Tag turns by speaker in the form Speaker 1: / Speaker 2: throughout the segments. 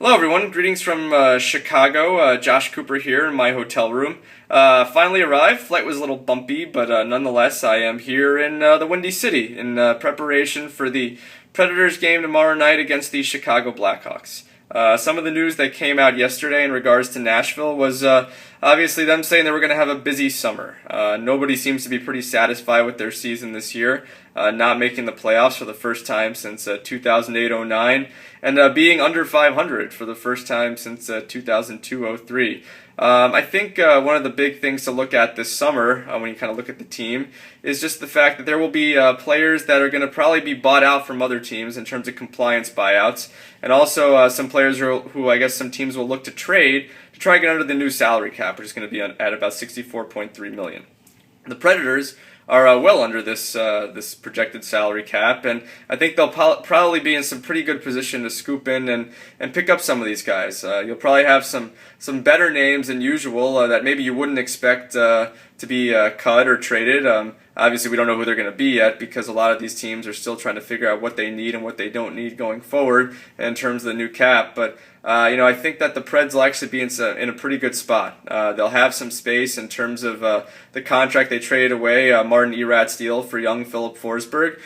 Speaker 1: Hello everyone, greetings from Chicago. Josh Cooper here in my hotel room. Finally arrived. Flight was a little bumpy, but nonetheless I am here in the Windy City in preparation for the Predators game tomorrow night against the Chicago Blackhawks. Some of the news that came out yesterday in regards to Nashville was obviously them saying they were going to have a busy summer. Nobody seems to be pretty satisfied with their season this year, not making the playoffs for the first time since 2008-09, and being under 500 for the first time since 2002-03. I think one of the big things to look at this summer, when you kind of look at the team, is just the fact that there will be players that are going to probably be bought out from other teams in terms of compliance buyouts, and also some players who I guess some teams will look to trade to try to get under the new salary cap, which is going to be at about $64.3 million. The Predators are well under this projected salary cap, and I think they'll probably be in some pretty good position to scoop in and pick up some of these guys. You'll probably have some better names than usual that maybe you wouldn't expect to be cut or traded. Obviously, we don't know who they're going to be yet because a lot of these teams are still trying to figure out what they need and what they don't need going forward in terms of the new cap. But I think that the Preds will actually be in a pretty good spot. They'll have some space in terms of the contract they traded away, Martin Erat's deal for young Philip Forsberg.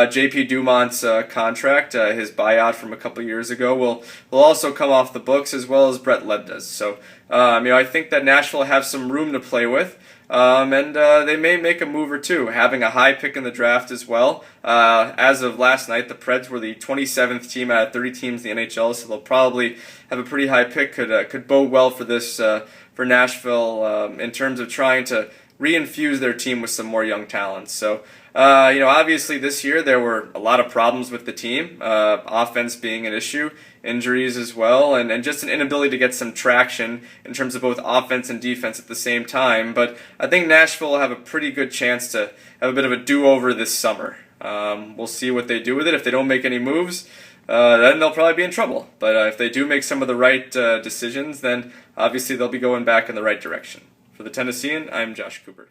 Speaker 1: J.P. Dumont's contract, his buyout from a couple years ago, will also come off the books, as well as Brett Ledda's. So, I think that Nashville have some room to play with. And they may make a move or two, having a high pick in the draft as well. As of last night, the Preds were the 27th team out of 30 teams in the NHL, so they'll probably have a pretty high pick. Could bode well for this for Nashville in terms of trying to reinfuse their team with some more young talents. So, obviously this year there were a lot of problems with the team, offense being an issue, injuries as well, and just an inability to get some traction in terms of both offense and defense at the same time. But I think Nashville will have a pretty good chance to have a bit of a do-over this summer. We'll see what they do with it. If they don't make any moves, then they'll probably be in trouble. But if they do make some of the right decisions, then obviously they'll be going back in the right direction. For the Tennessean, I'm Josh Cooper.